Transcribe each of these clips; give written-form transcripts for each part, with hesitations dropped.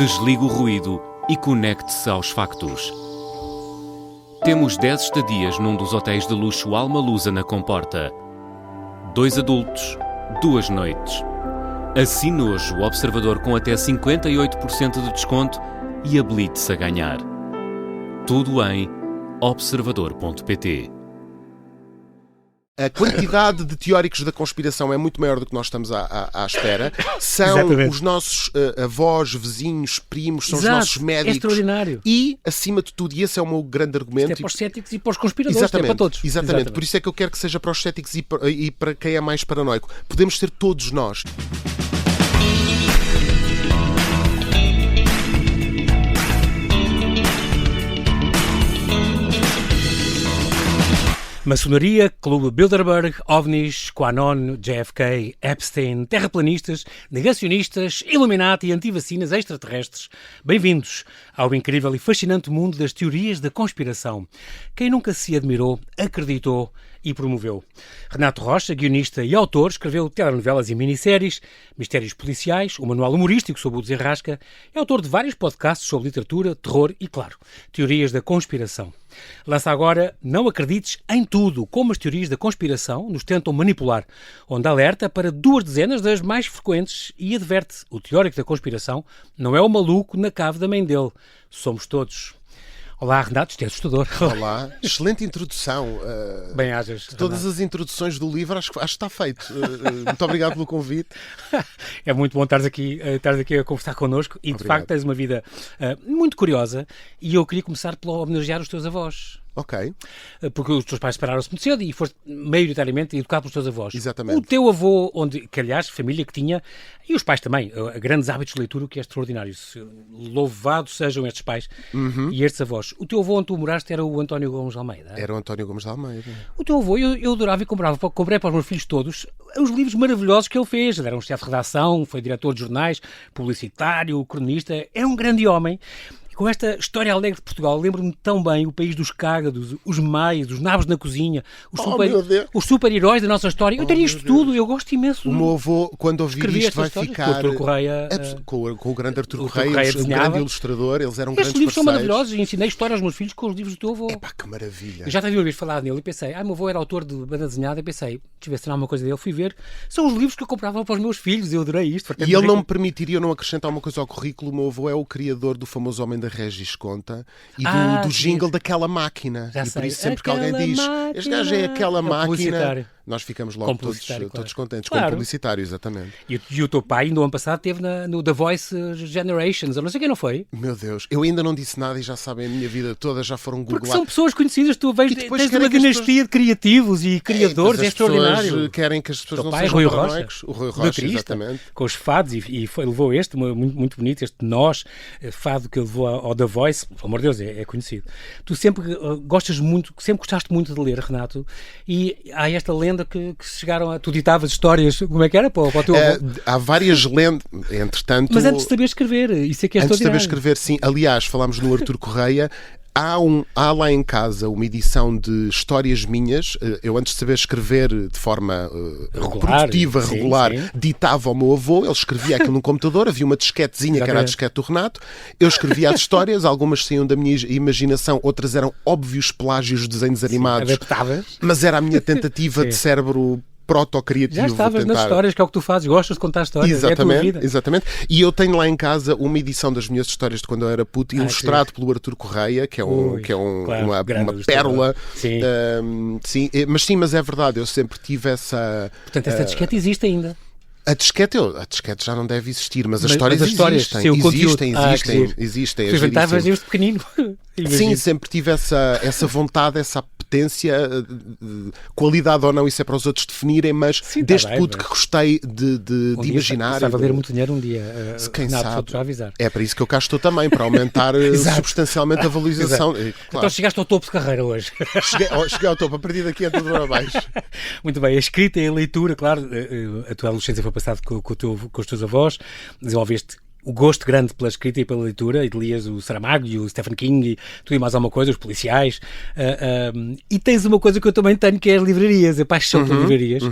Desligue o ruído e conecte-se aos factos. Temos 10 estadias num dos hotéis de luxo Alma Lusa na Comporta. 2 adultos, 2 noites. Assine hoje o Observador com até 58% de desconto e habilite-se a ganhar. Tudo em observador.pt. A quantidade de teóricos da conspiração é muito maior do que nós estamos à espera. São Exatamente. Os nossos avós, vizinhos, primos, são Exato. os nossos médicos. É extraordinário. E, acima de tudo, e esse é o meu grande argumento... Isto é para os céticos e para os conspiradores, isto é para todos. Exatamente. Por isso é que eu quero que seja para os céticos e para quem é mais paranoico. Podemos ser todos nós. Maçonaria, Clube Bilderberg, OVNIs, QAnon, JFK, Epstein, terraplanistas, negacionistas, Illuminati, antivacinas, extraterrestres. Bem-vindos ao incrível e fascinante mundo das teorias da conspiração. Quem nunca se admirou, acreditou e promoveu. Renato Rocha, guionista e autor, escreveu telenovelas e minisséries, mistérios policiais, um manual humorístico sobre o Desenrasca, é autor de vários podcasts sobre literatura, terror e, claro, teorias da conspiração. Lança agora Não Acredites em Tudo, como as teorias da conspiração nos tentam manipular, onde alerta para 2 dezenas das mais frequentes e adverte: o teórico da conspiração não é o maluco na cave da mãe dele, somos todos. Olá, Renato, isto é assustador. Olá, excelente introdução. Bem-ajas, de todas as introduções do livro, acho que está feito. Muito obrigado pelo convite. É muito bom estares aqui a conversar connosco e, de facto, tens uma vida muito curiosa e eu queria começar por homenagear os teus avós. Ok. Porque os teus pais separaram-se muito cedo e foste maioritariamente educado pelos teus avós. Exatamente. O teu avô, que aliás, família que tinha, e os pais também, grandes hábitos de leitura, o que é extraordinário. Louvados sejam estes pais e estes avós. O teu avô onde tu moraste era o António Gomes de Almeida? Era o António Gomes de Almeida. O teu avô, eu adorava e comprei para os meus filhos todos os livros maravilhosos que ele fez. Ele era um chefe de redação, foi diretor de jornais, publicitário, cronista, era um grande homem. Com esta história alegre de Portugal, lembro-me tão bem o país dos cágados, os maias, os nabos na cozinha, os super-heróis da nossa história. Eu teria isto tudo, eu gosto imenso. O meu avô, quando ouvir isto, vai histórias, ficar... Com o Artur Correia... Com o grande Artur Correia, um grande ilustrador, eles eram grandes parceiros. Estes livros são maravilhosos e ensinei história aos meus filhos com os livros do teu avô. Epá, que maravilha. Eu já havia ouvido falar nele e pensei, meu avô era autor de banda desenhada e pensei, deixa eu ver se não há uma coisa dele, fui ver. São os livros que eu comprava para os meus filhos, eu adorei isto. E ele não me permitiria não acrescentar uma coisa ao currículo. O meu avô é o criador do famoso Homem da Regis Conta e do jingle daquela máquina. Já e por sei. isso sempre que alguém diz este gajo é aquela máquina, nós ficamos logo todos contentes. Claro. Como publicitário, exatamente. E o teu pai, ainda no ano passado, esteve no The Voice Generations, eu não sei quem não foi. Meu Deus, eu ainda não disse nada e já sabem a minha vida toda, já foram googlar. Porque são pessoas conhecidas, tu tens uma dinastia pessoas... de criativos e criadores, é extraordinário. Querem que as pessoas não pai, sejam paranoicos. O Rui Rocha, exatamente. Com os fados, e levou este, muito bonito, este Nós, fado que ele levou ao The Voice, pelo amor de Deus, é conhecido. Tu sempre sempre gostaste muito de ler, Renato, e há esta lenda que chegaram a... Tu ditavas histórias, como é que era para o teu avô? Há várias lendas, entretanto... Mas antes de saber escrever, isso é que é extraordinário. Antes de saber escrever, sim. Aliás, falámos no Artur Correia. Há lá em casa uma edição de histórias minhas. Eu, antes de saber escrever de forma produtiva, regular, ditava ao meu avô, ele escrevia aquilo no computador, havia uma disquetezinha que era a disquete do Renato, eu escrevia as histórias, algumas saíam da minha imaginação, outras eram óbvios plágios de desenhos animados, mas era a minha tentativa de cérebro proto-criativo. Já estavas nas histórias, que é o que tu fazes, gostas de contar histórias, exatamente, é a tua vida. Exatamente. E eu tenho lá em casa uma edição das minhas histórias de quando eu era puto, ilustrado pelo Artur Correia, que é uma pérola. Sim. Mas é verdade, eu sempre tive essa... Portanto, essa disquete existe ainda. A disquete já não deve existir, mas as histórias existem. Existem. Tu inventavas desde pequenino. Sim, sempre tive essa vontade, essa apetência, qualidade ou não, isso é para os outros definirem, mas desde puto que gostei de imaginar. Estava a ler muito dinheiro um dia. Quem sabe? Já avisar. É para isso que eu cá estou também, para aumentar substancialmente a valorização. Claro. Então chegaste ao topo de carreira hoje. Cheguei ao topo, a partir daqui é tudo para baixo. Muito bem, a escrita e a leitura, claro, a tua adolescência foi passada com os teus avós, desenvolveste o gosto grande pela escrita e pela leitura, e lias o Saramago e o Stephen King e tudo e mais alguma coisa, os policiais, e tens uma coisa que eu também tenho, que é as livrarias, a paixão por livrarias,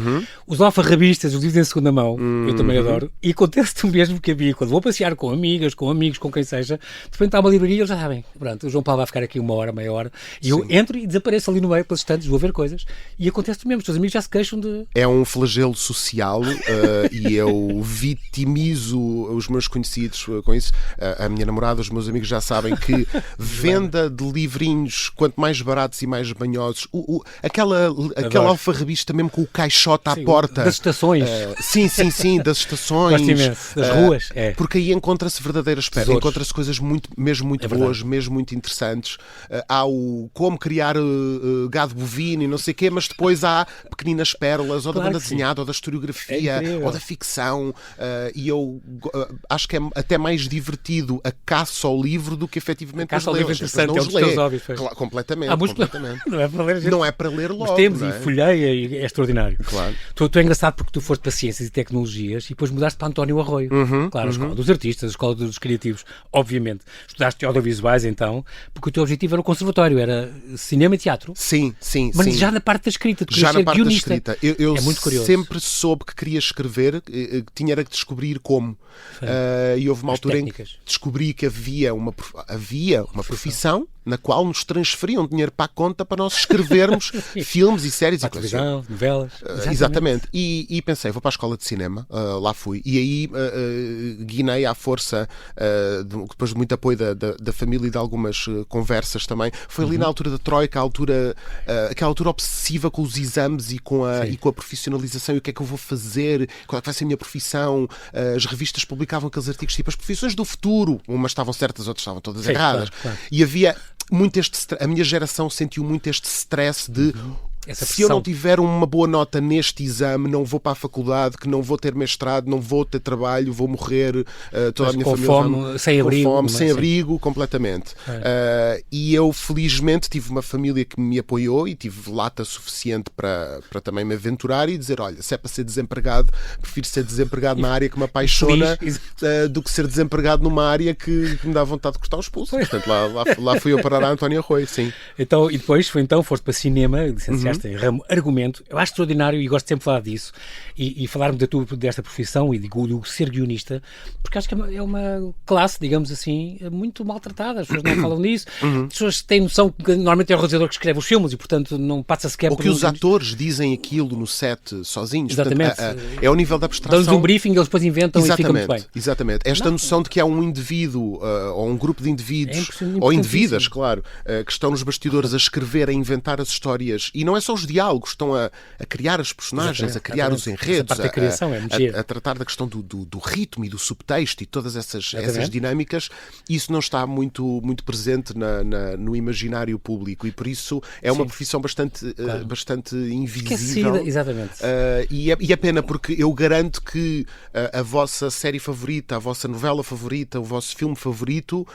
os alfarrabistas, os livros em segunda mão, eu também adoro, e acontece o mesmo que a mim, quando vou passear com amigas, com amigos, com quem seja, de repente há uma livraria, eles já sabem, pronto, o João Paulo vai ficar aqui uma hora, meia hora, e eu entro e desapareço ali no meio pelas estantes, vou ver coisas, e acontece o mesmo, os teus amigos já se queixam de... É um flagelo social e eu vitimizo os meus conhecidos com isso. A minha namorada, os meus amigos já sabem que venda de livrinhos, quanto mais baratos e mais banhosos, aquela alfarrabista mesmo com o caixote à porta. Das estações. Sim, das estações. Das ruas. Porque aí encontra-se verdadeiras pérolas, encontra-se coisas mesmo muito boas, mesmo muito interessantes. Há o como criar gado bovino e não sei o quê, mas depois há pequeninas pérolas, ou da banda desenhada, ou da historiografia, ou da ficção, e eu acho que é até mais divertido a caça ao livro do que efetivamente caça ao livro interessante, é um dos teus hobbies. Claro, completamente. Não é para ler, gente. Não é para ler logo. Mas temos, e folheia, e é extraordinário. Claro. Tu é engraçado porque tu foste para Ciências e Tecnologias e depois mudaste para António Arroio. Claro, a escola dos artistas, a escola dos criativos, obviamente. Estudaste audiovisuais, então, porque o teu objetivo era o conservatório, era cinema e teatro. Sim. Mas já na parte da escrita, tu já na parte guionista. da escrita. Eu é muito curioso. sempre soube que queria escrever, tinha que descobrir como. E houve uma altura em que descobri que havia uma profissão na qual nos transferiam dinheiro para a conta para nós escrevermos filmes e séries para e coisas. Televisão, novelas. Exatamente. E pensei, vou para a escola de cinema, lá fui. E aí guinei à força, depois de muito apoio da família e de algumas conversas também. Foi ali na altura da Troika, aquela altura obsessiva com os exames e com a profissionalização e o que é que eu vou fazer, qual é que vai ser a minha profissão. As revistas publicavam aqueles artigos tipo as profissões do futuro. Umas estavam certas, outras estavam todas erradas. Claro. E havia muito a minha geração sentiu muito este stress de se eu não tiver uma boa nota neste exame, não vou para a faculdade, que não vou ter mestrado, não vou ter trabalho, vou morrer, toda a minha família sem abrigo, completamente. E eu felizmente tive uma família que me apoiou e tive lata suficiente para também me aventurar e dizer, olha, se é para ser desempregado, prefiro ser desempregado na área que me apaixona do que ser desempregado numa área que me dá vontade de cortar os pulsos. Portanto, lá fui eu parar a António Arroio, sim. Então, e depois foste para cinema, licenciaste em ramo argumento. Eu acho extraordinário e gosto sempre de falar disso e falar-me desta profissão e do ser guionista, porque acho que é uma classe, digamos assim, muito maltratada. As pessoas não falam disso. As pessoas têm noção que normalmente é o realizador que escreve os filmes e, portanto, não passa sequer por... Ou que os atores dizem aquilo no set sozinhos. Exatamente. Portanto, é o nível da abstração. Dão-lhes um briefing, eles depois inventam e fica muito bem. Exatamente. Esta noção de que há um indivíduo ou um grupo de indivíduos, ou indivíduas, claro, que estão nos bastidores a escrever, a inventar as histórias, e não é só os diálogos, estão a criar as personagens, a criar os enredos, a tratar da questão do ritmo e do subtexto e todas essas dinâmicas. Isso não está muito presente no imaginário público e por isso é uma profissão bastante invisível. Exatamente. E é pena porque eu garanto que a vossa série favorita, a vossa novela favorita, o vosso filme favorito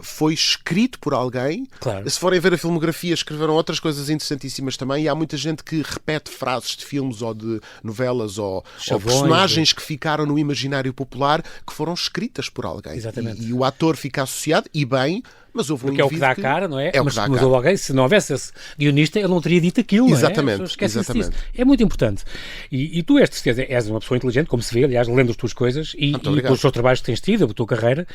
foi escrito por alguém. Claro. Se forem ver a filmografia, escreveram outras coisas interessantíssimas também e há muita gente que repete frases de filmes ou de novelas ou personagens que ficaram no imaginário popular que foram escritas por alguém. Exatamente. E o ator fica associado, e bem, mas houve um porque é o que dá a cara, não é? É o que dá a cara. Alguém, se não houvesse esse guionista, ele não teria dito aquilo, exatamente, não é? Exatamente. É muito importante. E tu és uma pessoa inteligente, como se vê, aliás, lendo as tuas coisas e pelos teus trabalhos que tens tido, a tua carreira,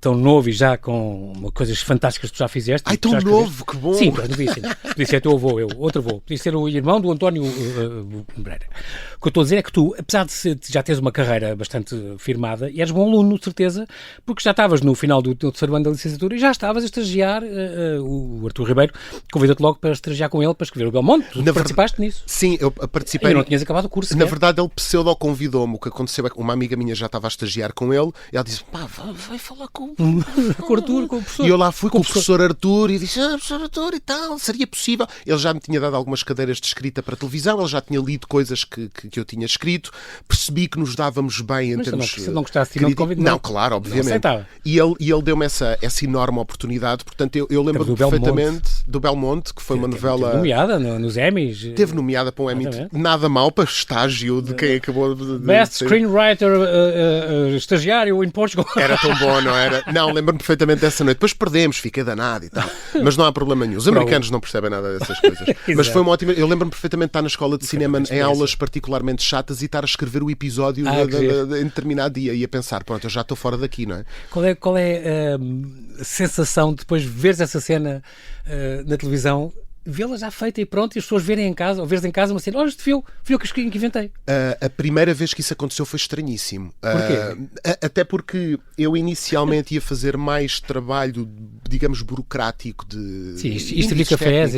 tão novo e já com coisas fantásticas que tu já fizeste. Ai, tão novo, que bom! Sim, podia ser teu avô, outro avô, podia ser o irmão do António Breira. O que eu estou a dizer é que tu, apesar de já teres uma carreira bastante firmada, e és bom aluno, de certeza, porque já estavas no final do terceiro ano da licenciatura e já estavas a estagiar, o Artur Ribeiro convidou-te logo para estagiar com ele para escrever o Belmonte. Tu participaste nisso? Sim, eu participei. E não tinhas acabado o curso. Na verdade, ele pseudo-convidou-me. O que aconteceu é que uma amiga minha já estava a estagiar com ele e ela disse, pá, vai falar com o Artur, com o professor. E eu lá fui com o professor Artur e disse, professor Artur e tal, seria possível. Ele já me tinha dado algumas cadeiras de escrita para televisão, ele já tinha lido coisas que eu tinha escrito, percebi que nos dávamos bem em termos... Mas se não gostasse de não te convidar? Não, claro, obviamente. E ele deu-me essa enorme enorme oportunidade. Portanto, eu lembro perfeitamente do Belmonte, que foi uma novela... Teve nomeada nos Emmys. Teve nomeada para um Emmy. Nada mal para estágio de quem acabou de... Best Screenwriter estagiário in Portugal. Era tão bom, não era? Não, lembro-me perfeitamente dessa noite. Depois perdemos, fiquei danado e tal. Mas não há problema nenhum. Os americanos não percebem nada dessas coisas. Mas foi uma ótima... Eu lembro-me perfeitamente de estar na escola de cinema em aulas particularmente chatas e estar a escrever o episódio em determinado dia e a pensar, pronto, eu já estou fora daqui, não é? Qual é a sensação de depois veres essa cena na televisão, vê-la já feita e pronto, e as pessoas verem em casa, ou veres em casa uma cena, olha, este fui eu que inventei. A primeira vez que isso aconteceu foi estranhíssimo. Porquê? Até porque eu inicialmente ia fazer mais trabalho, digamos, burocrático de... Sim, e servir cafés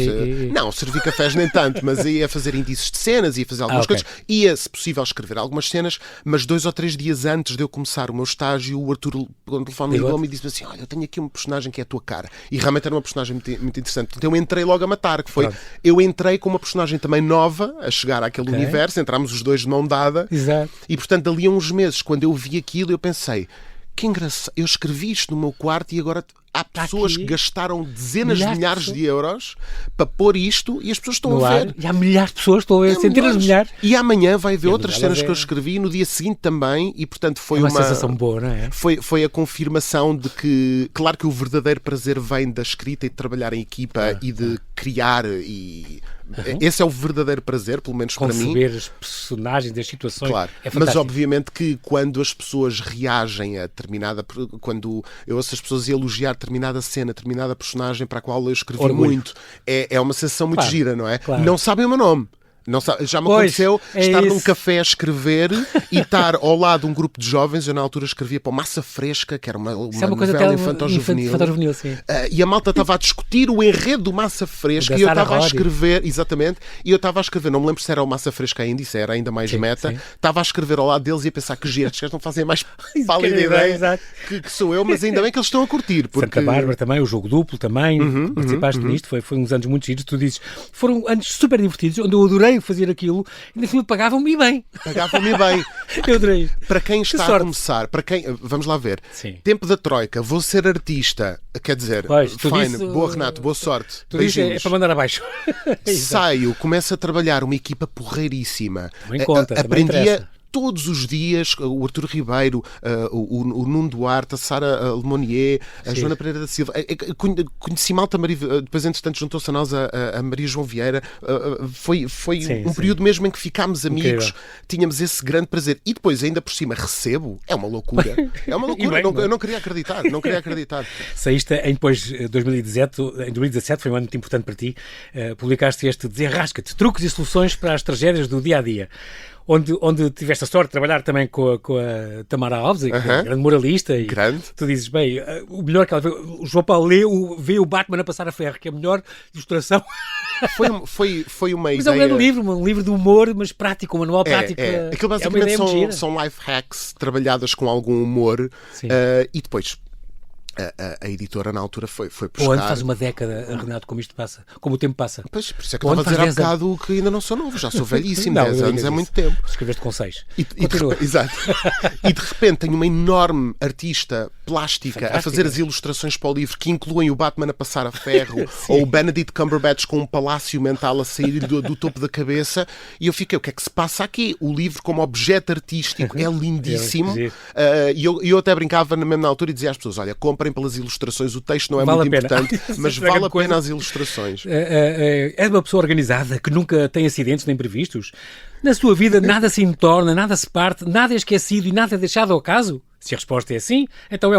Não, servir cafés nem tanto, mas ia fazer índices de cenas, ia fazer algumas coisas, ia, se possível, escrever algumas cenas, mas 2 ou 3 dias antes de eu começar o meu estágio, o Arthur, quando o telefone ligou-me e disse-me assim, olha, eu tenho aqui uma personagem que é a tua cara. E realmente era uma personagem muito interessante. Então eu entrei logo a matar, que foi... Eu entrei com uma personagem também nova a chegar àquele universo, entramos os dois de mão dada. Exato. E portanto, dali a uns meses, quando eu vi aquilo, eu pensei, que engraçado, eu escrevi isto no meu quarto e agora há pessoas que gastaram dezenas de milhares de euros para pôr isto e as pessoas estão a ver. E há milhares de pessoas, estão a ver, centenas de milhares. E amanhã vai haver outras cenas que eu escrevi e no dia seguinte também, e portanto foi uma sensação boa, não é? Foi a confirmação de que, claro que o verdadeiro prazer vem da escrita e de trabalhar em equipa e de criar e... Esse é o verdadeiro prazer, pelo menos para mim. Conceber as personagens, as situações. Claro, é fantástico. Mas obviamente que quando as pessoas reagem a determinada... Quando eu ouço as pessoas elogiar determinada cena, determinada personagem para a qual eu escrevi muito, é uma sensação muito gira, não é? Claro. Não sabem o meu nome. Não sabe, já me aconteceu estar num café a escrever e estar ao lado de um grupo de jovens. Eu na altura escrevia para o Massa Fresca, que era uma novela infantil-juvenil. E a malta estava a discutir o enredo do Massa Fresca e eu estava a escrever, exatamente, e eu estava a escrever, não me lembro se era o Massa Fresca ainda, isso era ainda mais meta, estava a escrever ao lado deles e a pensar que giro, estes caras não fazem mais pálida ideia que sou eu, mas ainda bem que eles estão a curtir. Porque... Santa Bárbara também, o Jogo Duplo também, participaste nisto, foi uns anos muito giros, tu dizes, foram anos super divertidos, onde eu adorei fazer aquilo, ainda assim pagavam-me bem. Pagavam-me bem. Eu adorei. Para quem está a começar, para quem, vamos lá ver, tempo da Troika, vou ser artista, quer dizer, fine, boa Renato, boa sorte. Tu dizes, é para mandar abaixo. Saio, começo a trabalhar uma equipa porreiríssima. Também conta, aprendia todos os dias, o Artur Ribeiro, o Nuno Duarte, a Sara Lemonnier, a Joana Pereira da Silva. Conheci malta, depois entretanto juntou-se a nós a Maria João Vieira. Foi um período mesmo em que ficámos amigos, tínhamos esse grande prazer. E depois, ainda por cima, recebo. É uma loucura. É uma loucura. Eu não queria acreditar. Saíste depois de 2017, em 2017, foi um ano muito importante para ti, publicaste este Desenrasca-te, truques e soluções para as tragédias do dia-a-dia. Onde tiveste a sorte de trabalhar também com a Tamara Alves, que é uma grande moralista. E tu dizes, bem, o melhor que ela vê, o João Paulo vê o Batman a passar a ferro, que é a melhor ilustração. Foi uma ideia... Mas é um grande livro, um livro de humor, mas prático, um manual prático. Aquilo basicamente são life hacks trabalhadas com algum humor e depois... A editora na altura foi buscar... Ou antes faz uma década, Renato, como isto passa, como o tempo passa. Pois, por isso é que eu estava a dizer há bocado que ainda não sou novo, já sou velhíssimo, 10 anos é muito tempo. Escreveste com 6. Exato. E de repente tenho uma enorme artista plástica a fazer as ilustrações para o livro que incluem o Batman a passar a ferro ou o Benedict Cumberbatch com um palácio mental a sair do topo da cabeça e eu fiquei, o que é que se passa aqui? O livro como objeto artístico é lindíssimo e eu até brincava mesmo na altura e dizia às pessoas, olha, comprem pelas ilustrações, o texto não é muito importante, mas vale a pena as ilustrações. É uma pessoa organizada que nunca tem acidentes nem imprevistos? Na sua vida nada se entorna, nada se parte, nada é esquecido e nada é deixado ao acaso? Se a resposta é sim, então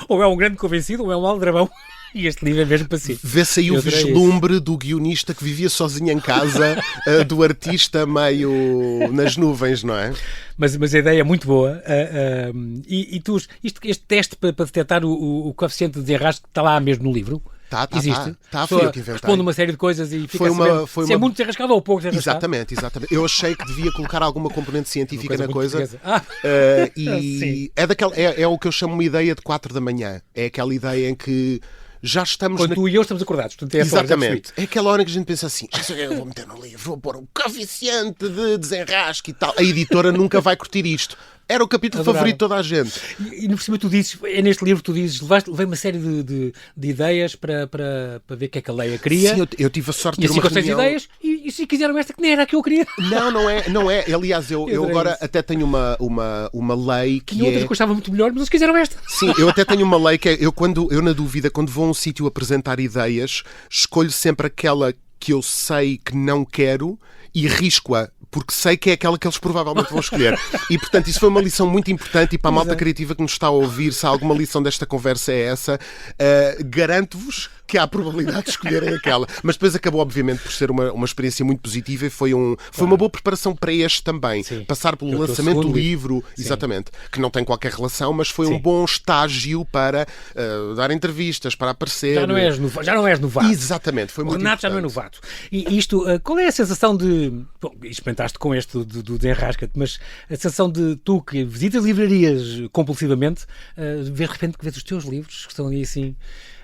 ou é um grande convencido ou é um aldrabão. E este livro é mesmo para si. Vê-se aí o vislumbre do guionista que vivia sozinho em casa, do artista meio nas nuvens, não é? Mas a ideia é muito boa. Este teste para detectar o coeficiente de desenrasque está lá mesmo no livro? Existe? Foi eu que inventei. Responde uma série de coisas e fica se é muito desenrascado ou pouco desenrascado. Exatamente. Eu achei que devia colocar alguma componente científica na coisa. É o que eu chamo uma ideia de 4 da manhã. É aquela ideia em que já estamos... Quando tu e eu estamos acordados. Exatamente. É aquela hora que a gente pensa assim, eu vou meter no livro, vou pôr um coeficiente de desenrasque e tal. A editora nunca vai curtir isto. Era o capítulo favorito de toda a gente. E por cima tu dizes, neste livro tu dizes, levei uma série de ideias para ver o que é que a Leia queria. Sim, eu tive a sorte de ter uma reunião... ideias e se quiseram esta que nem era a que eu queria. Não é. Aliás, eu agora até tenho uma lei que outras que gostava muito melhor, mas eles quiseram esta. Sim, eu até tenho uma lei que é, eu na dúvida, quando vou a um sítio apresentar ideias, escolho sempre aquela que eu sei que não quero e risco-a, porque sei que é aquela que eles provavelmente vão escolher. E, portanto, isso foi uma lição muito importante e para a malta criativa que nos está a ouvir, se há alguma lição desta conversa é essa, garanto-vos que há a probabilidade de escolherem aquela. Mas depois acabou, obviamente, por ser uma experiência muito positiva e foi uma boa preparação para este também. Sim. Passar pelo lançamento do livro, exatamente, que não tem qualquer relação, mas foi um bom estágio para dar entrevistas, para aparecer. Já não és novato. Exatamente, foi muito Renato importante. já não é novato. E isto, qual é a sensação de... Bom, experimentaste com este do Desenrasca-te, mas a sensação de tu que visitas livrarias compulsivamente, de repente que vês os teus livros que estão ali assim...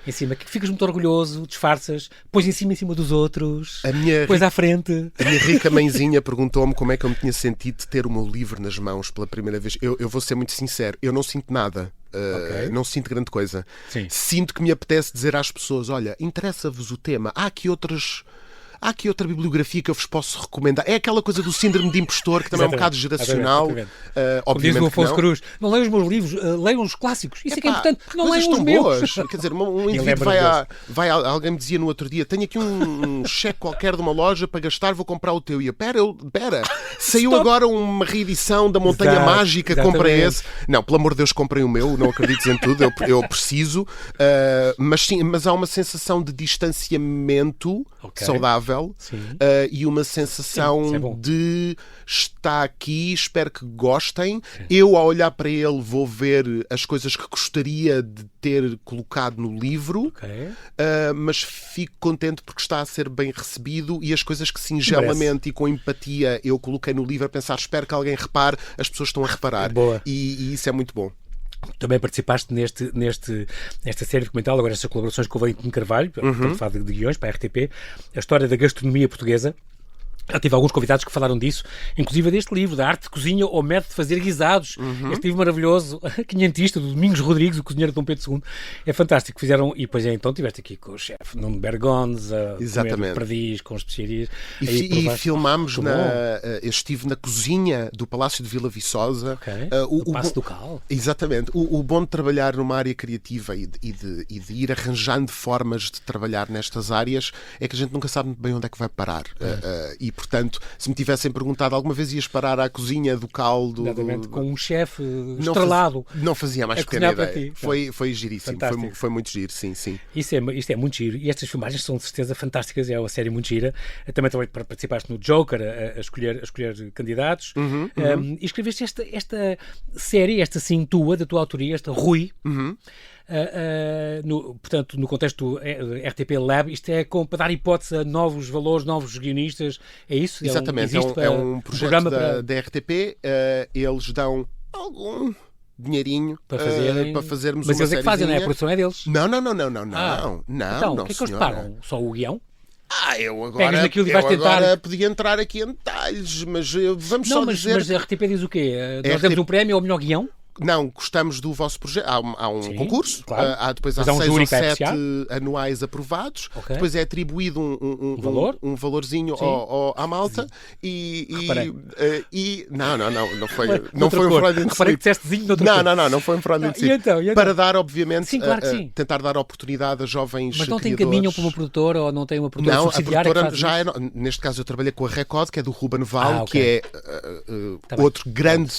em cima, que ficas muito orgulhoso, disfarças, pões em cima dos outros, pões à frente. A minha rica mãezinha perguntou-me como é que eu me tinha sentido de ter o meu livro nas mãos pela primeira vez. Eu vou ser muito sincero, eu não sinto nada. Não sinto grande coisa. Sim. Sinto que me apetece dizer às pessoas, olha, interessa-vos o tema, há aqui outra bibliografia que eu vos posso recomendar. É aquela coisa do síndrome de impostor, que também é um bocado geracional. Obviamente diz o Afonso Cruz, não leiam os meus livros, leiam os clássicos. Isso é que é importante. Não leiam os meus. Boas. Quer dizer, um indivíduo alguém me dizia no outro dia, tenho aqui um cheque qualquer de uma loja para gastar, vou comprar o teu. E eu, pera, saiu agora uma reedição da Montanha Mágica, comprei esse. Não, pelo amor de Deus, comprem o meu, não acredites em tudo, eu preciso. Mas há uma sensação de distanciamento saudável. E uma sensação de está aqui, espero que gostem. Eu, ao olhar para ele, vou ver as coisas que gostaria de ter colocado no livro, mas fico contente porque está a ser bem recebido e as coisas que singelamente e com empatia eu coloquei no livro a pensar, espero que alguém repare, as pessoas estão a reparar. E isso é muito bom. Também participaste nesta série documental, agora estas colaborações com o Valentim Carvalho, para falar de guiões, para a RTP, a história da gastronomia portuguesa. Já tive alguns convidados que falaram disso, inclusive deste livro, da arte de cozinha ou método de fazer guisados. Este livro maravilhoso, quinhentista, do Domingos Rodrigues, o cozinheiro de Dom Pedro II. É fantástico. Fizeram, e depois então estiveste aqui com o chefe Nuno Bergones, a comer perdiz, com especiarias. E filmámos, eu estive na cozinha do Palácio de Vila Viçosa. O Paço Ducal. Exatamente. O bom de trabalhar numa área criativa e de ir arranjando formas de trabalhar nestas áreas é que a gente nunca sabe muito bem onde é que vai parar. E, portanto, se me tivessem perguntado alguma vez ias parar à cozinha do caldo... Exatamente, com um chefe estrelado. Não fazia mais pequena ideia. Foi giríssimo. Foi muito giro, sim. Isto é muito giro. E estas filmagens são de certeza fantásticas. É uma série muito gira. Também participaste no Joker a escolher candidatos. E escreveste esta série, esta sim tua, da tua autoria, esta Rui... portanto, no contexto do RTP Lab, isto é para dar hipótese a novos valores, novos guionistas, é isso? Exatamente, é um projeto da RTP, eles dão algum dinheirinho para fazermos mas uma eles é que fazem, não é? A produção é deles? Não. Então, o que é que eles pagam? Só o guião? Eu agora podia entrar aqui em detalhes, mas vamos só dizer... Mas a RTP diz o quê? Nós demos um prémio ao melhor guião? Não, gostamos do vosso projeto. Há um concurso, claro. Depois há 6 ou 7 anuais aprovados, depois é atribuído um valorzinho à malta e não foi um Freudian Reparei que disseste zinho noutra cor. Não foi um Freudian slip. Para dar, obviamente, sim, claro que sim. Tentar dar oportunidade a jovens mas não criadores. tem caminho para uma produtora ou não tem uma produtora subsidiária? Não, a produtora já é... Neste caso eu trabalhei com a Record, que é do Ruben Val, que é outro grande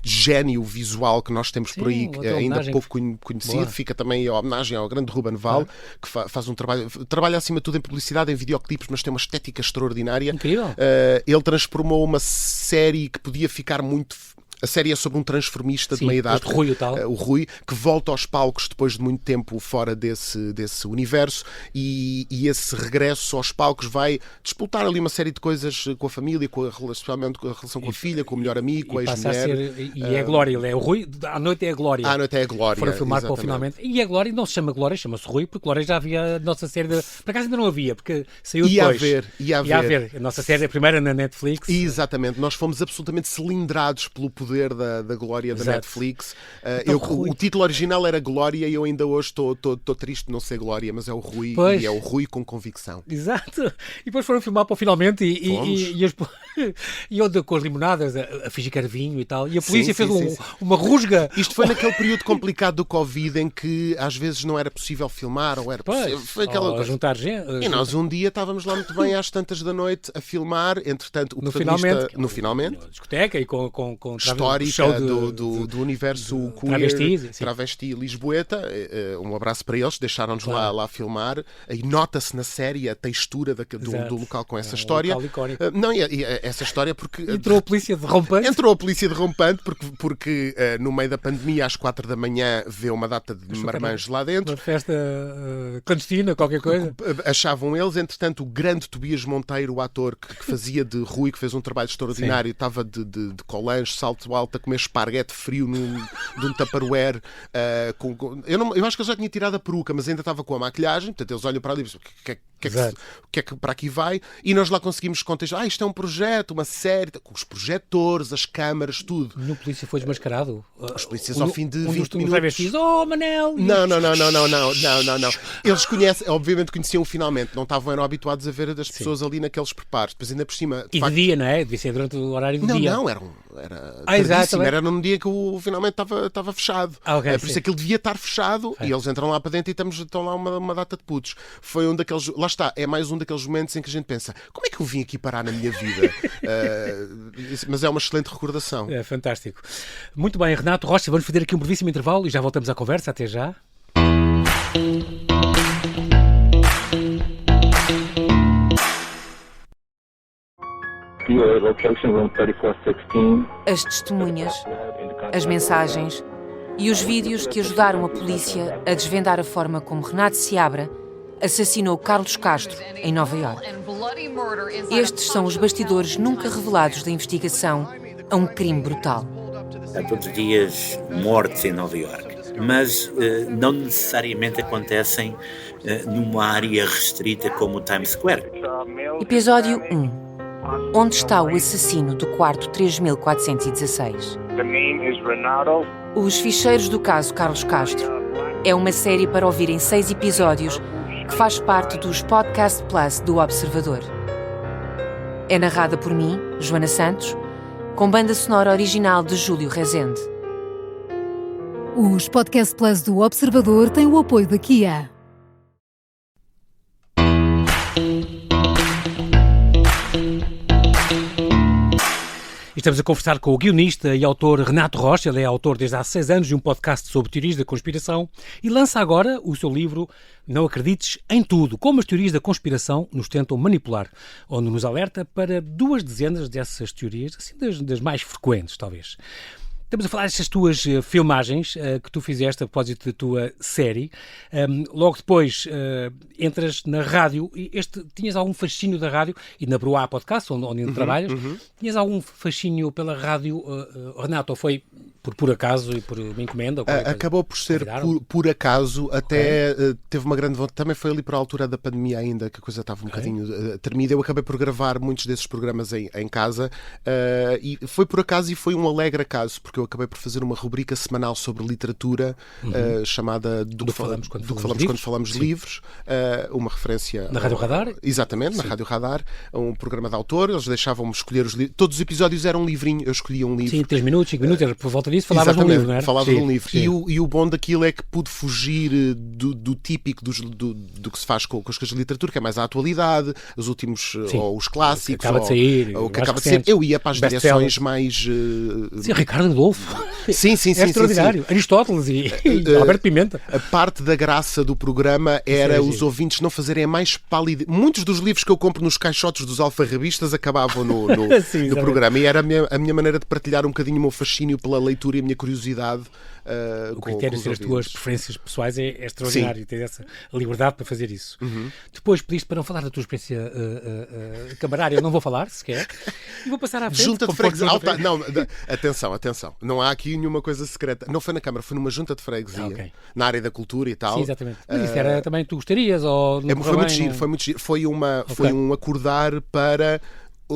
gênio visual que nós temos por aí, ainda pouco conhecido. Boa. Fica também a homenagem ao grande Ruben Val, que faz um trabalha acima de tudo em publicidade, em videoclipes, mas tem uma estética extraordinária. Incrível. Ele transformou uma série que podia ficar muito... A série é sobre um transformista de meia idade, o Rui, que volta aos palcos depois de muito tempo fora desse universo e esse regresso aos palcos vai disputar ali uma série de coisas com a família, especialmente com a relação com a filha, com o melhor amigo, com a ex-mulher. É a Glória, ele é o Rui, à noite é a Glória. À noite é a Glória. Foram filmar para o finalmente. E a Glória não se chama Glória, chama-se Rui, porque Glória já havia a nossa série. Por acaso ainda não havia, porque saiu depois. Ia haver. A nossa série, a primeira na Netflix. Exatamente. Nós fomos absolutamente cilindrados pelo poder poder da glória da Exato. Netflix. Então, O título original era Glória e eu ainda hoje estou triste de não ser Glória, mas é o Rui, pois. E é o Rui com convicção. Exato. E depois foram filmar para o Finalmente e onde com as limonadas a fingir que era vinho e tal. E a polícia fez uma rusga. Isto foi naquele período complicado do Covid em que às vezes não era possível filmar ou era possível. Foi aquela coisa. Juntar gente. E nós um dia estávamos lá muito bem às tantas da noite a filmar, entretanto, o no protagonista Finalmente, no Finalmente, discoteca e com histórica do universo queer, travesti lisboeta. Um abraço para eles, deixaram-nos lá filmar. E nota-se na série a textura do local com essa história. Não, e essa história porque entrou a polícia derrompante porque no meio da pandemia às 4 da manhã vê uma data de marmanjos lá dentro. Uma festa clandestina, qualquer coisa. Achavam eles, entretanto, o grande Tobias Monteiro, o ator que fazia de Rui, que fez um trabalho extraordinário, estava de colange, salto alto, a comer esparguete frio de um tupperware. Eu acho que ele já tinha tirado a peruca, mas ainda estava com a maquilhagem. Portanto, eles olham para ali e dizem: o que é que para aqui vai? E nós lá conseguimos contextualizar. Isto é um projeto, uma série, com os projetores, as câmaras, tudo. No polícia foi desmascarado. Os polícias ao fim de 20 minutos. Travestis, Manel! Não. Eles obviamente conheciam o Finalmente, não estavam habituados a ver as pessoas ali naqueles preparos. Depois ainda por cima. De dia, não é? Devia ser durante o horário do dia. Não, era tardíssimo. Era num dia que o Finalmente estava fechado. Por isso aquilo devia estar fechado e eles entram lá para dentro e estão lá uma data de putos. Foi um daqueles. Lá está, é mais um daqueles momentos em que a gente pensa: como é que eu vim aqui parar na minha vida? Mas é uma excelente recordação. É fantástico. Muito bem, Renato Rocha, vamos fazer aqui um brevíssimo intervalo e já voltamos à conversa. Até já. As testemunhas, as mensagens e os vídeos que ajudaram a polícia a desvendar a forma como Renato Seabra assassinou Carlos Castro em Nova Iorque. Estes são os bastidores nunca revelados da investigação a um crime brutal. Há todos os dias mortes em Nova Iorque, mas não necessariamente acontecem numa área restrita como o Times Square. Episódio 1. Onde está o assassino do quarto 3416? Os ficheiros do caso Carlos Castro. É uma série para ouvir em 6 episódios que faz parte dos Podcast Plus do Observador. É narrada por mim, Joana Santos, com banda sonora original de Júlio Rezende. Os Podcast Plus do Observador têm o apoio da Kia. Estamos a conversar com o guionista e autor Renato Rocha. Ele é autor desde há 6 anos de um podcast sobre teorias da conspiração e lança agora o seu livro Não Acredites em Tudo, como as teorias da conspiração nos tentam manipular, onde nos alerta para 2 dezenas dessas teorias, assim das mais frequentes, talvez. Estamos a falar destas tuas filmagens que tu fizeste a propósito da tua série. Logo depois entras na rádio. Tinhas algum fascínio da rádio? E na Broá Podcast, onde trabalhas, tinhas algum fascínio pela rádio, Renato? Ou foi por acaso e por uma encomenda? Acabou por ser por acaso. Até teve uma grande vontade. Também foi ali para a altura da pandemia ainda, que a coisa estava um bocadinho tremida. Eu acabei por gravar muitos desses programas em casa. E foi por acaso e foi um alegre acaso, porque eu acabei por fazer uma rubrica semanal sobre literatura chamada Do que falamos quando falamos de livros, uma referência na Rádio Radar? Exatamente, na Rádio Radar, um programa de autor. Eles deixavam-me escolher os livros. Todos os episódios eram um livrinho, eu escolhia um livro. Sim, 3 minutos, 5 minutos, por volta disso falavas num livro, não era? Falava num livro. E o bom daquilo é que pude fugir do típico do que se faz com as coisas de literatura, que é mais a atualidade, os últimos, ou os clássicos, acaba de sair, ou que acaba de ser. Eu ia para as direções mais... Sim, Ricardo Adolfo. Sim. É extraordinário. Aristóteles e Alberto Pimenta. A parte da graça do programa era os ouvintes não fazerem a mais pálida. Muitos dos livros que eu compro nos caixotes dos alfarrabistas acabavam no programa. E era a minha maneira de partilhar um bocadinho o meu fascínio pela leitura e a minha curiosidade. O critério de ser as tuas preferências pessoais é extraordinário. Tens essa liberdade para fazer isso. Depois pediste para não falar da tua experiência camarária. Eu não vou falar sequer. E vou passar à frente. Junta de freguesia. Não, atenção. Não há aqui nenhuma coisa secreta. Não foi na Câmara, foi numa junta de freguesia. Na área da cultura e tal. Sim, exatamente. Mas isso era também, tu gostarias? Ou foi muito giro. Foi um acordar para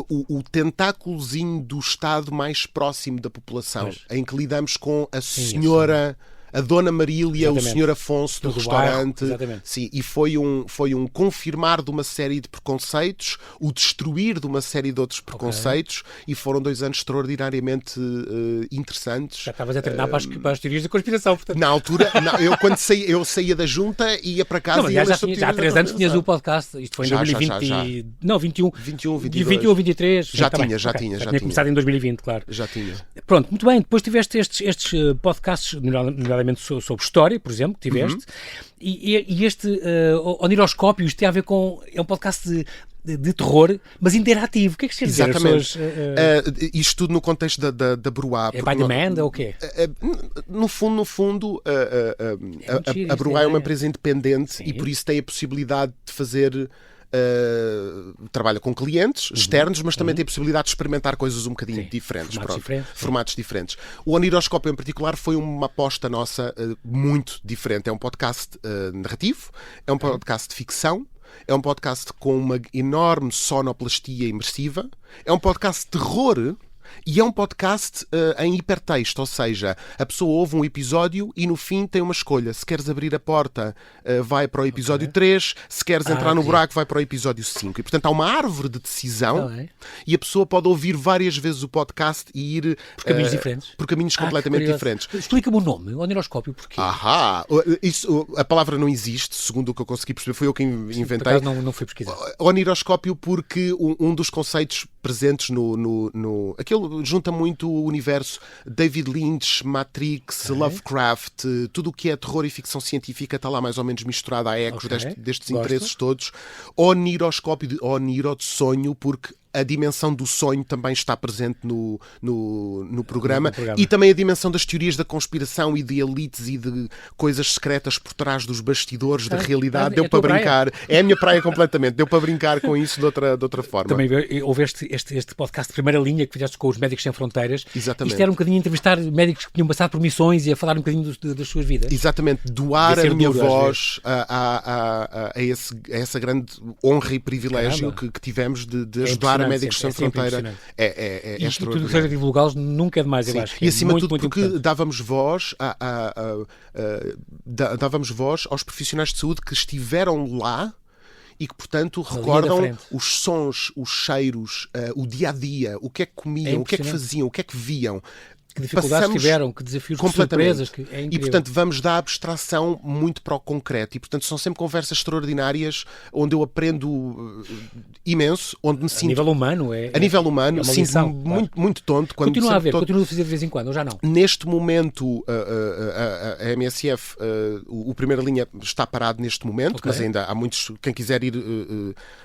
o tentáculozinho do Estado mais próximo da população, em que lidamos com a senhora... A Dona Marília, o Sr. Afonso do restaurante. Sim, e foi um confirmar de uma série de preconceitos, o destruir de uma série de outros preconceitos, e foram 2 anos extraordinariamente interessantes. Já estavas a treinar para as teorias da conspiração, portanto. Na altura, quando eu saía da junta e ia para casa... Já há 3 anos tinhas o podcast, isto foi em 2020... Não, 21. 21 ou 23. Já tinha. Tinha começado em 2020, claro. Já tinha. Pronto, muito bem. Depois tiveste estes podcasts, nomeadamente sobre história, por exemplo, que tiveste, e este Oniroscópio, isto tem a ver com... É um podcast de terror, mas interativo. O que é que se quer dizer? Exatamente. Isto tudo no contexto da Bruá. É by demand ou o quê? No fundo, a Bruá é uma empresa independente e por isso tem a possibilidade de fazer... trabalha com clientes externos, mas também tem a possibilidade de experimentar coisas um bocadinho diferentes. Formatos diferentes. O Oniroscópio, em particular, foi uma aposta nossa muito diferente. É um podcast narrativo, é um podcast de ficção, é um podcast com uma enorme sonoplastia imersiva, é um podcast de terror. E é um podcast em hipertexto, ou seja, a pessoa ouve um episódio e no fim tem uma escolha. Se queres abrir a porta, vai para o episódio 3, se queres entrar no buraco, vai para o episódio 5. E portanto há uma árvore de decisão e a pessoa pode ouvir várias vezes o podcast e ir por caminhos diferentes. Por caminhos completamente diferentes. Explica-me o nome, o Oniroscópio, porquê? A palavra não existe, segundo o que eu consegui perceber, foi eu que inventei. Não fui pesquisar. Oniroscópio porque um dos conceitos presentes aquilo junta muito o universo David Lynch, Matrix, Lovecraft, tudo o que é terror e ficção científica está lá mais ou menos misturado a ecos destes interesses todos. Oniroscópio de oniro, de sonho, porque a dimensão do sonho também está presente no programa e também a dimensão das teorias da conspiração e de elites e de coisas secretas por trás dos bastidores da realidade. Deu para brincar. É a minha praia completamente. Deu para brincar com isso de outra forma. Também houve este podcast de primeira linha que fizeste com os Médicos Sem Fronteiras. Exatamente. Isto era um bocadinho entrevistar médicos que tinham passado por missões e a falar um bocadinho das suas vidas. Exatamente. Doar a minha voz a essa grande honra e privilégio que tivemos de ajudar a Médicos Sem Fronteira. É extraordinário. E tudo que seja divulgá-los nunca é demais, eu acho. E acima de tudo muito porque importante. dávamos voz aos profissionais de saúde que estiveram lá e que, portanto, recordam os sons, os cheiros, o dia-a-dia, o que é que comiam, o que é que faziam, o que é que viam. Que dificuldades tiveram, que desafios, que surpresas. É incrível. E, portanto, vamos da abstração muito para o concreto. E, portanto, são sempre conversas extraordinárias onde eu aprendo imenso, onde me sinto... A nível humano, sinto-me muito tonto. Continua a fazer de vez em quando, ou já não? Neste momento, a MSF, o Primeira Linha está parado neste momento, mas ainda há muitos... Quem quiser ir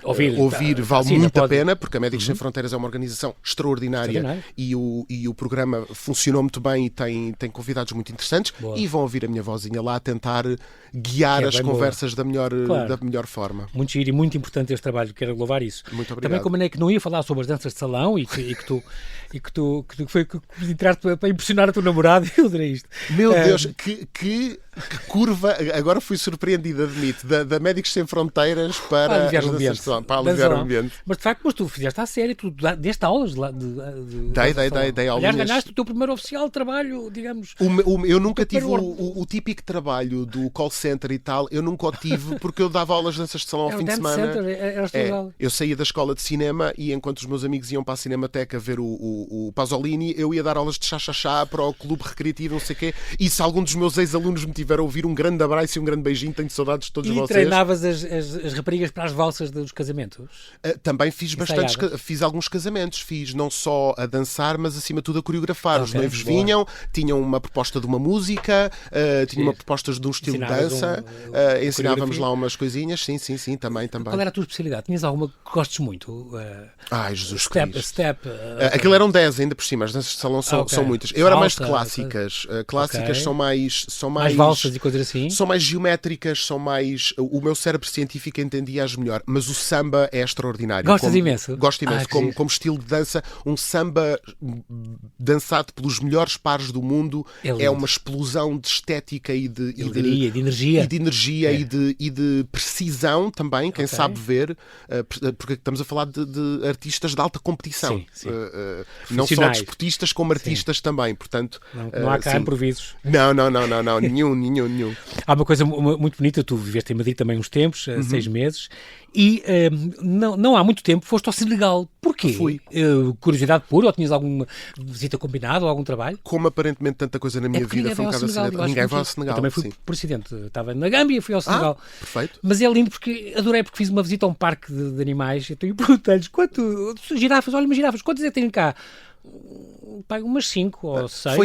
ouvir vale muito a pena, porque a Médicos Sem Fronteiras é uma organização extraordinária. E o programa funcionou muito bem e tem convidados muito interessantes. Boa. E vão ouvir a minha vozinha lá a tentar guiar as conversas da melhor forma. Muito giro e muito importante este trabalho, quero louvar isso. Muito obrigado. Também combinei que não ia falar sobre as danças de salão e que foi que entraste para impressionar a tua namorada e eu adorei isto. Meu Deus, que curva, agora fui surpreendido, admito, da Médicos Sem Fronteiras para aliviar o ambiente. Para aliviar o ambiente. Mas de facto, tu fizeste à série, tu deste aulas Dei aulas. Aliás, ganhaste o teu primeiro oficial de trabalho, digamos. Eu nunca tive o típico trabalho do call center e tal, eu nunca o tive porque eu dava aulas de danças de salão ao fim de semana. Eu saía da escola de cinema e enquanto os meus amigos iam para a Cinemateca ver o Pasolini, eu ia dar aulas de chá para o clube recreativo, não sei o quê, e se algum dos meus ex-alunos me tiver a ouvir, um grande abraço e um grande beijinho, tenho saudades de todos vocês. E treinavas as raparigas para as valsas dos casamentos? Também fiz fiz alguns casamentos, fiz não só a dançar, mas acima de tudo a coreografar. Os noivos vinham, tinham uma proposta de uma música, tinham uma proposta de um estilo de dança, ensinávamos lá umas coisinhas, sim, também. Qual era a tua especialidade? Tinhas alguma que gostes muito? Ai, Jesus Step. Aquilo eram 10 ainda por cima, as danças de salão são muitas. Eu era mais de clássicas. Clássicas são mais valsas e coisas assim. São mais geométricas, são mais... O meu cérebro científico entendia-as melhor, mas o samba é extraordinário. Gostas imenso? Gosto imenso. Como estilo de dança, um samba dançado pelos melhores pares do mundo é uma explosão de estética e de energia. E de precisão também, quem sabe ver, porque estamos a falar de artistas de alta competição. Sim. Não só desportistas, como artistas também. Portanto, não há cá improvisos. Não. Nenhum. Há uma coisa muito bonita, tu viveste em Madrid também uns tempos, 6 meses, e não há muito tempo foste ao Senegal. Porquê? Fui. Curiosidade pura, ou tinhas alguma visita combinada ou algum trabalho? Como aparentemente tanta coisa na minha vida foi um bocado acidente. Ninguém vai ao Senegal. Eu também fui por acidente. Estava na Gâmbia e fui ao Senegal. Perfeito. Mas é lindo porque adorei, porque fiz uma visita a um parque de animais. Então eu perguntei-lhes girafas, olha, umas girafas, quantas é que têm cá? Umas 5 ou 6.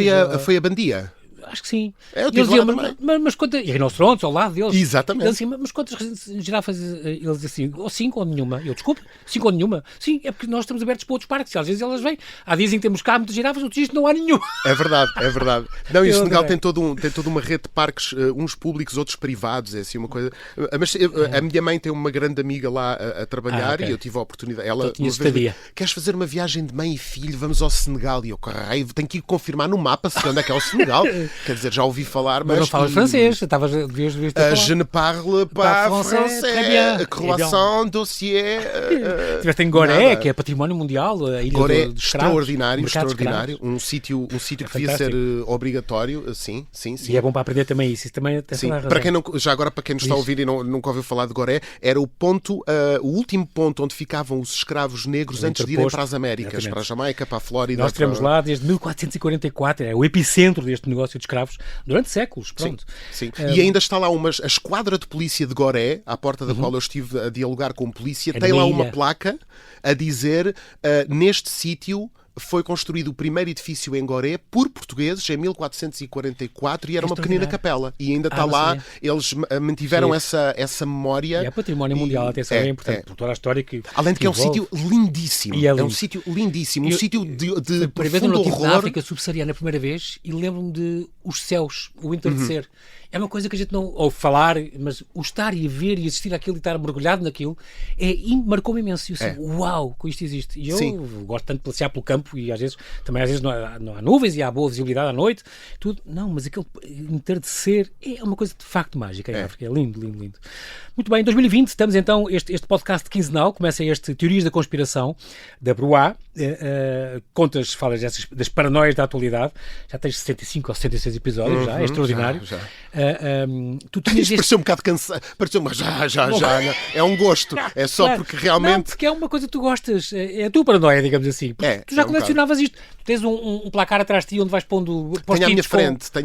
Foi a Bandia? Acho que sim. Eu tive lá também. Mas quantas... E rinocerontes ao lado deles. Exatamente. Eles assim, mas quantas girafas? Eles assim, ou 5 ou nenhuma. Eu, desculpe, 5 ou nenhuma? Sim, é porque nós estamos abertos para outros parques. Às vezes elas vêm. Há dias em que temos cá muitas girafas, outros dias não há nenhum. É verdade. Não, e o Senegal tem toda uma rede de parques, uns públicos, outros privados. É assim uma coisa... Mas a minha mãe tem uma grande amiga lá a trabalhar e eu tive a oportunidade. Ela queres fazer uma viagem de mãe e filho? Vamos ao Senegal. E eu, caralho, tenho que ir confirmar no mapa onde é que é o Senegal. Quer dizer, já ouvi falar, mas não falas francês. Devias ter je ne parle pas français. Croissant, dossier. Estiveste em Gorée, que é património mundial, a ilha Gorée, dos escravos. extraordinário. Um sítio que devia ser obrigatório. Sim. E é bom para aprender também isso. Também tem toda a razão. Para quem nos está a ouvir e nunca ouviu falar de Gorée, era o último ponto onde ficavam os escravos negros antes de irem para as Américas, para a Jamaica, para a Flórida. Nós estivemos lá desde 1444, é o epicentro deste negócio de escravos. Durante séculos, pronto. Sim. E ainda está lá a esquadra de polícia de Gorée, à porta da qual eu estive a dialogar com polícia, tem lá uma placa a dizer neste sítio foi construído o primeiro edifício em Gorée por portugueses em 1444 e era uma pequenina capela. E ainda está lá, eles mantiveram essa memória. E é património mundial, atenção, é importante por toda a história que... Além de que é um sítio lindíssimo. É um sítio lindíssimo, um sítio de profundo horror. Na África subsaariana a primeira vez e lembro-me de os céus, o entardecer. É uma coisa que a gente não ouve falar, mas o estar e a ver e assistir àquilo e estar mergulhado naquilo marcou-me imenso. Eu assim, uau, com isto existe. E eu gosto tanto de passear pelo campo e às vezes não há nuvens e há boa visibilidade à noite. Tudo. Não, mas aquele entardecer é uma coisa de facto mágica em África. É lindo. Muito bem, em 2020 estamos então, este podcast quinzenal, começa este Teorias da Conspiração, da Bruá. Falas das paranoias da atualidade. Já tens 65 ou 66 episódios, é extraordinário. Já. Isto pareceu um bocado cansado, mas já. É um gosto. É só porque realmente. Não, porque é uma coisa que tu gostas. É a tua paranoia, digamos assim. Tu já colecionavas isto. Tu tens um placar atrás de ti onde vais pondo. Tenho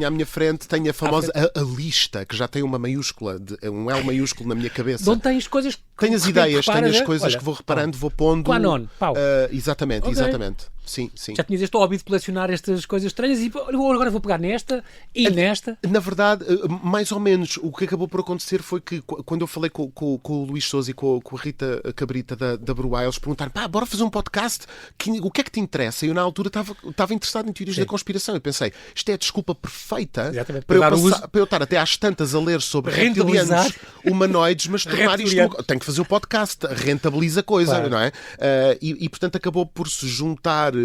à minha frente, tenho a famosa a lista, que já tem uma maiúscula, um L maiúsculo na minha cabeça. Não tens coisas. Tenho as ideias, tenho as coisas que vou reparando, vou pondo. Quanon, exatamente. Sim. Já tinhas este hobby de colecionar estas coisas estranhas e agora vou pegar nesta e nesta. Na verdade, mais ou menos, o que acabou por acontecer foi que quando eu falei com o Luís Sousa e com a Rita Cabrita da Bruá, eles perguntaram, bora fazer um podcast, o que é que te interessa? E eu na altura estava interessado em teorias da conspiração. Eu pensei, isto é a desculpa perfeita para eu estar até às tantas a ler sobre reptilianos humanoides, mas tornar isto... Tenho que fazer o podcast, rentabiliza a coisa, não é? E portanto acabou por se juntar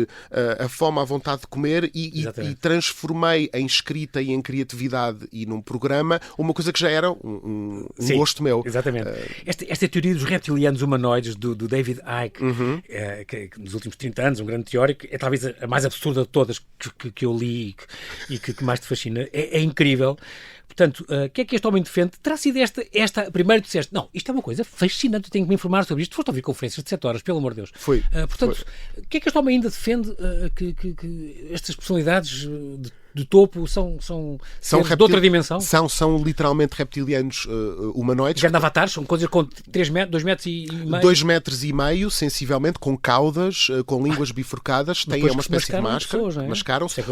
a fome à vontade de comer e transformei em escrita e em criatividade e num programa uma coisa que já era um gosto meu. Exatamente. Esta teoria dos reptilianos humanoides do David Icke, que nos últimos 30 anos, um grande teórico, é talvez a mais absurda de todas que eu li e que mais te fascina. É incrível. Portanto, o que é que este homem defende? Terá sido esta primeiro disseste, não, isto é uma coisa fascinante, eu tenho que me informar sobre isto. Foste ouvir conferências de 7 horas, pelo amor de Deus. Foi. Portanto, o que é que este homem ainda defende que estas personalidades de topo são de outra dimensão? São literalmente reptilianos humanoides. Já avatares, são coisas com 2 metros e meio. 2 metros e meio, sensivelmente, com caudas, com línguas bifurcadas, têm uma espécie de máscara. Mascaram-se.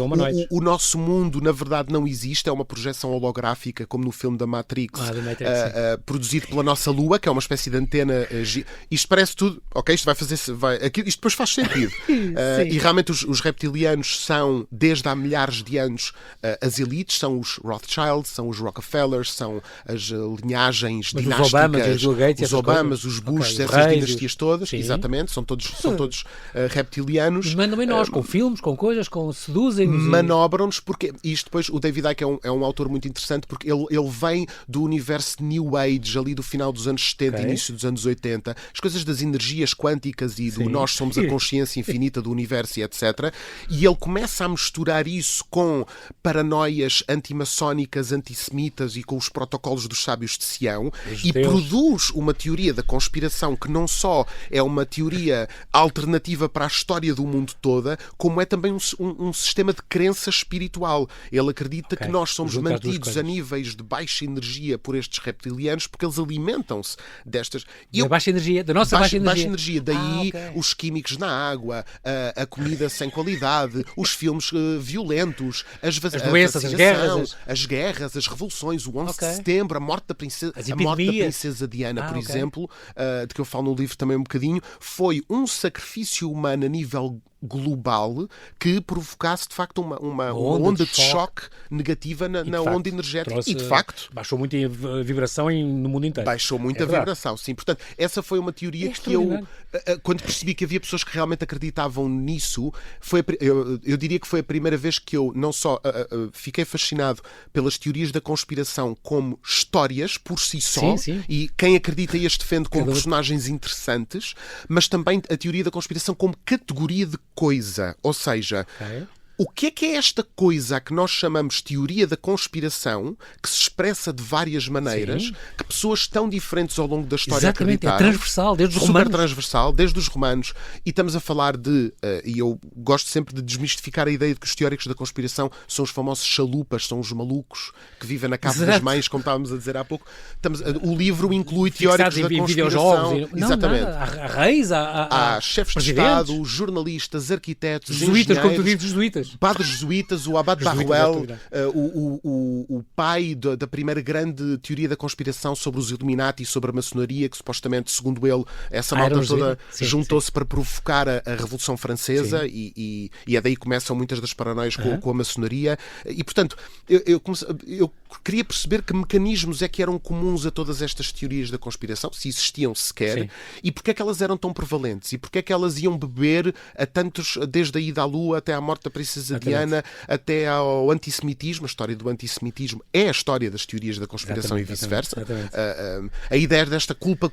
O nosso mundo, na verdade, não existe, é uma projeção holográfica, como no filme da Matrix, produzido pela nossa Lua, que é uma espécie de antena. Isto parece tudo, ok, isto vai fazer. Isto depois faz sentido. E realmente os reptilianos são, desde há milhares de anos, anos, as elites são os Rothschild, são os Rockefellers, são as linhagens dinásticas, os Obamas, os Bush, essas dinastias todas, exatamente, são todos reptilianos. E mandam em nós, com filmes, com coisas, seduzem-nos. Manobram-nos, porque isto depois, o David Icke é um autor muito interessante, porque ele vem do universo New Age, ali do final dos anos 70, início dos anos 80, as coisas das energias quânticas e do nós somos a consciência infinita do universo e etc. E ele começa a misturar isso com paranoias antimaçónicas, antissemitas e com os protocolos dos sábios de Sião e produz uma teoria da conspiração que não só é uma teoria alternativa para a história do mundo toda, como é também um sistema de crença espiritual. Ele acredita que nós somos mantidos a níveis de baixa energia por estes reptilianos porque eles alimentam-se destas... Da nossa baixa energia. Daí os químicos na água, a comida sem qualidade, os filmes violentos, as doenças, as guerras, as revoluções, o 11 de setembro, a morte da princesa Diana, por exemplo, de que eu falo no livro também um bocadinho, foi um sacrifício humano a nível global que provocasse de facto uma onda de choque negativa na onda energética e de facto baixou muito a vibração no mundo inteiro. Baixou muito a vibração, sim. Portanto, essa foi uma teoria que eu, quando percebi que havia pessoas que realmente acreditavam nisso, eu diria que foi a primeira vez que eu não só fiquei fascinado pelas teorias da conspiração como histórias por si só, e quem acredita e as defende como personagens interessantes, mas também a teoria da conspiração como categoria de coisa, ou seja, o que é esta coisa a que nós chamamos teoria da conspiração, que se expressa de várias maneiras, que pessoas tão diferentes ao longo da história acreditaram? É transversal, desde os romanos. Super transversal, desde os romanos. E estamos a falar e eu gosto sempre de desmistificar a ideia de que os teóricos da conspiração são os famosos chalupas, são os malucos que vivem na casa das mães, como estávamos a dizer há pouco. O livro inclui teóricos da conspiração. Exatamente. Há reis, há chefes de Estado, jornalistas, arquitetos, jesuítas, como tu dizes, jesuítas. Padres jesuítas, o Abade Barruel, o pai da primeira grande teoria da conspiração sobre os Illuminati e sobre a maçonaria, que supostamente, segundo ele, essa malta toda juntou-se para provocar a Revolução Francesa e é daí que começam muitas das paranoias com a maçonaria. E, portanto, eu queria perceber que mecanismos é que eram comuns a todas estas teorias da conspiração, se existiam sequer, e porque é que elas eram tão prevalentes, e porque é que elas iam beber a tantos, desde a ida à Lua até à morte da princesa Diana, até ao antissemitismo. A história do antissemitismo é a história das teorias da conspiração e vice-versa. A ideia desta culpa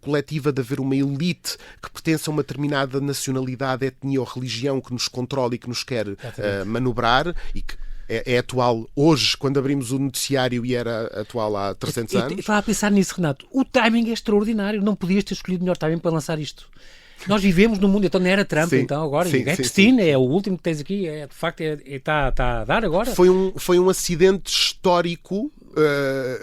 coletiva de haver uma elite que pertence a uma determinada nacionalidade, etnia ou religião que nos controla e que nos quer manobrar e que é atual hoje, quando abrimos o noticiário, e era atual há 300 anos. Eu estava a pensar nisso, Renato. O timing é extraordinário. Não podias ter escolhido melhor timing para lançar isto. Nós vivemos no mundo, então não era Trump, então agora. Epstein é o último que tens aqui, de facto está a dar agora. Foi um acidente histórico.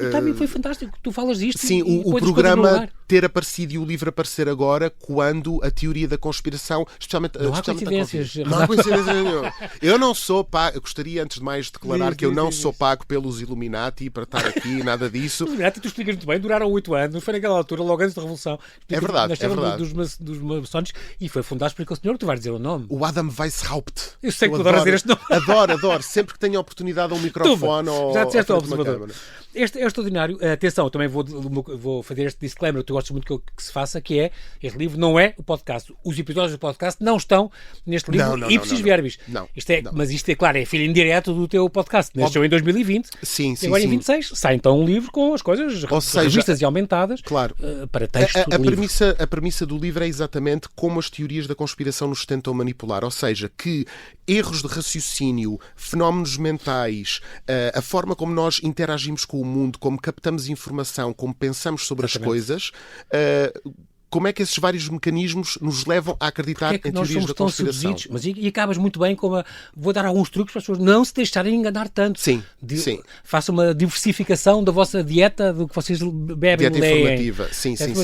E também foi fantástico, tu falas disto. Sim, o programa ter aparecido e o livro aparecer agora, quando a teoria da conspiração, especialmente não há coincidências. Não há coincidência nenhuma. Eu não sou pago, eu gostaria antes de mais declarar que eu não sou pago pelos Illuminati para estar aqui, nada disso. Os Illuminati, tu explicas muito bem, duraram 8 anos, foi naquela altura, logo antes da Revolução. É verdade, é verdade. Dos maçons, e foi fundado por aquele senhor que tu vais dizer o nome. O Adam Weishaupt. Eu sei que tu adoras dizer este nome. Adoro. Sempre que tenho a oportunidade a um microfone já disseste ao observador. Este é extraordinário. Atenção, eu também vou fazer este disclaimer que tu gostas muito que se faça, que é, este livro não é o podcast. Os episódios do podcast não estão neste livro, ipsis verbis. Mas isto é, claro, é filho indireto do teu podcast. Nasceu em 2020. Sim. Agora em 26 sai então um livro com as coisas revistas e aumentadas, para texto do livro. A premissa do livro é exatamente como as teorias da conspiração nos tentam manipular. Ou seja, que erros de raciocínio, fenómenos mentais, a forma como nós interagimos com o mundo, como captamos informação, como pensamos sobre as coisas, como é que esses vários mecanismos nos levam a acreditar em teorias da conspiração. Mas e acabas muito bem com vou dar alguns truques para as pessoas não se deixarem enganar tanto. Sim. Faça uma diversificação da vossa dieta, do que vocês bebem, dieta informativa. Sim. Ser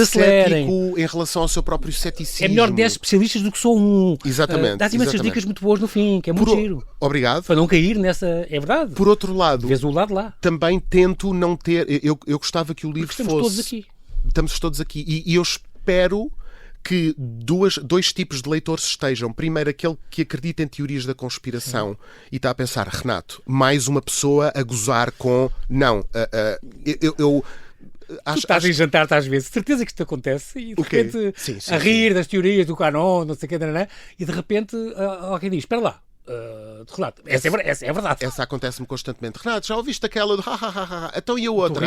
cético em relação ao seu próprio ceticismo. É melhor 10 especialistas do que só um. Exatamente. Dás imensas dicas muito boas no fim, que é muito giro. Obrigado. Para não cair nessa... É verdade. Por outro lado, vês o lado lá. Também tento não ter... Eu gostava que o livro fosse... Estamos todos aqui. Estamos todos aqui. E eu espero que dois tipos de leitores estejam. Primeiro, aquele que acredita em teorias da conspiração e está a pensar, Renato, mais uma pessoa a gozar com... Não, tu estás em jantar, às vezes, certeza que isto acontece, e de repente a rir das teorias do Qanon, não sei o que, e de repente alguém diz, espera lá, Renato, essa é verdade. Essa acontece-me constantemente. Renato, já ouviste aquela do então e a outra?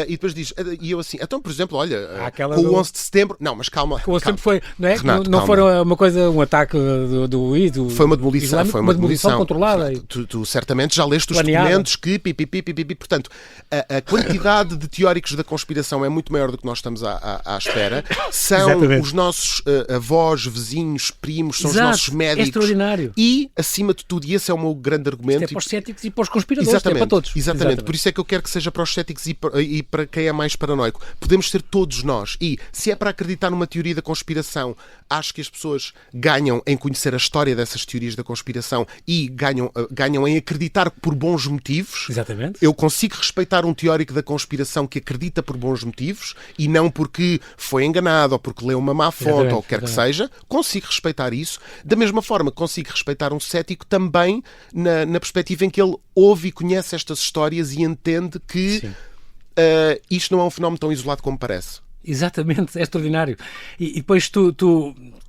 E depois diz, e eu assim, então por exemplo, olha, com o 11 de setembro, não, mas calma. O 11 de setembro foi, não é? Renato, não foram uma coisa, um ataque do foi uma demolição, islâmico, foi uma demolição controlada. Renato, tu certamente já leste os documentos que portanto, a quantidade de teóricos da conspiração é muito maior do que nós estamos à espera. São os nossos avós, vizinhos, primos, são os nossos médicos. E, acima de tudo, e esse é o meu grande argumento... Isto é para os céticos e para os conspiradores, é para todos. Exatamente, por isso é que eu quero que seja para os céticos e para quem é mais paranoico. Podemos ser todos nós. E, se é para acreditar numa teoria da conspiração, acho que as pessoas ganham em conhecer a história dessas teorias da conspiração e ganham em acreditar por bons motivos. Exatamente. Eu consigo respeitar um teórico da conspiração que acredita por bons motivos e não porque foi enganado ou porque leu uma má fonte ou quer que seja. Consigo respeitar isso. Da mesma forma, consigo respeitar um cético também na perspectiva em que ele ouve e conhece estas histórias e entende que isto não é um fenómeno tão isolado como parece. Exatamente, é extraordinário. E depois tu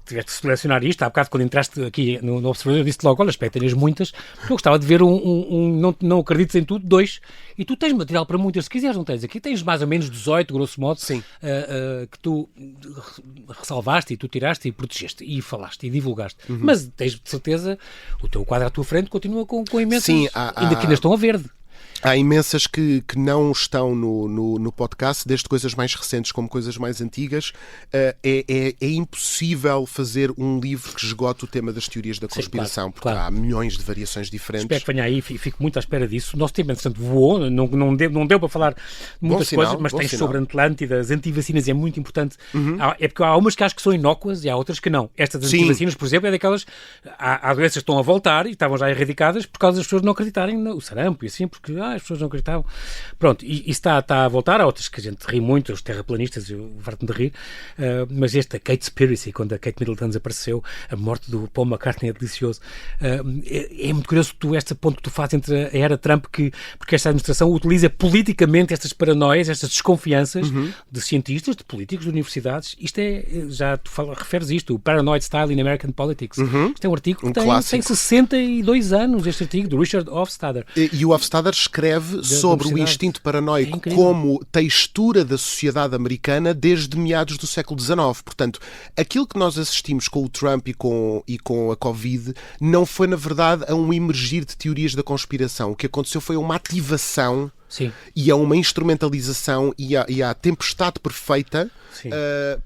tiveste de selecionar isto. Há bocado, quando entraste aqui no Observador, eu disse logo, olha, espero muitas, porque eu gostava de ver não acredites em tudo, 2, e tu tens material para muitas, se quiseres, não tens? Aqui tens mais ou menos 18, grosso modo, que tu ressalvaste e tu tiraste e protegeste, e falaste e divulgaste. Mas tens de certeza, o teu quadro à tua frente continua com imensas, ainda que ainda estão a verde. Há imensas que não estão no podcast, desde coisas mais recentes como coisas mais antigas. É impossível fazer um livro que esgote o tema das teorias da conspiração, porque há milhões de variações diferentes. Espero que venha aí e fico muito à espera disso. O nosso tempo, entretanto, voou, não deu para falar muitas coisas, mas tens sobre Atlântida, as antivacinas, é muito importante. É porque há umas que acho que são inócuas e há outras que não. Estas antivacinas, por exemplo, é daquelas... Há doenças que estão a voltar e estavam já erradicadas por causa das pessoas não acreditarem no sarampo e assim, porque... as pessoas não acreditavam. Pronto, e está a voltar. Há outras que a gente ri muito, os terraplanistas, eu farto-me de rir, mas esta Catespiracy, quando a Kate Middleton desapareceu, a morte do Paul McCartney é delicioso. É muito curioso este ponto que tu fazes entre a era Trump, porque esta administração utiliza politicamente estas paranoias, estas desconfianças de cientistas, de políticos, de universidades. Isto é, já tu referes isto, o Paranoid Style in American Politics. Isto é um artigo que tem 62 anos, este artigo, do Richard Hofstadter. E o Hofstadter escreve sobre o instinto paranoico como textura da sociedade americana desde meados do século XIX. Portanto, aquilo que nós assistimos com o Trump e com a Covid não foi, na verdade, a um emergir de teorias da conspiração. O que aconteceu foi uma ativação e a uma instrumentalização e à tempestade perfeita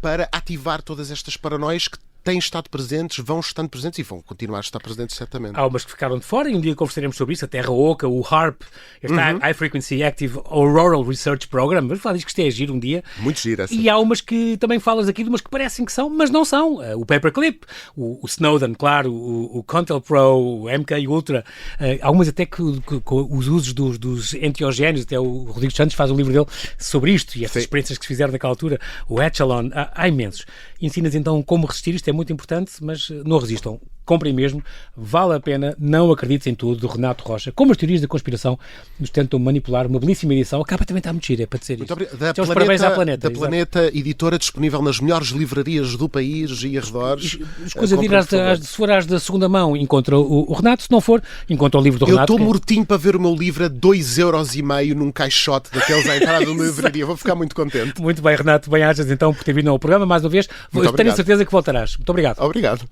para ativar todas estas paranoias que têm estado presentes, vão estando presentes e vão continuar a estar presentes, certamente. Há umas que ficaram de fora e um dia conversaremos sobre isso, a Terra Oca, o HARP, este High Frequency Active Auroral Research Program. Vamos falar disso, que isto é giro um dia. Muito giro, assim. E há umas que também falas aqui, de umas que parecem que são, mas não são. O Paperclip, o Snowden, claro, o COINTELPRO, o MK Ultra, há umas até que os usos dos enteogénios, até o Rodrigo Santos faz um livro dele sobre isto e essas experiências que se fizeram naquela altura, o Echelon, há imensos. Ensinas então como resistir, isto é muito importante, mas não resistam. Comprem mesmo, vale a pena, não acredites em tudo, do Renato Rocha. Como as teorias da conspiração nos tentam manipular, uma belíssima edição. Acaba também está muito giro, é para dizer isto. Parabéns à Planeta. Da Planeta, editora disponível nas melhores livrarias do país e arredores. Se for às da segunda mão, encontra o Renato, se não for, encontra o livro do Renato. Eu estou mortinho para ver o meu livro a 2,5€ num caixote daqueles à entrada de uma livraria. Vou ficar muito contente. Muito bem, Renato, bem-ajas então por ter vindo ao programa mais uma vez. Eu tenho a certeza que voltarás. Muito obrigado. Obrigado.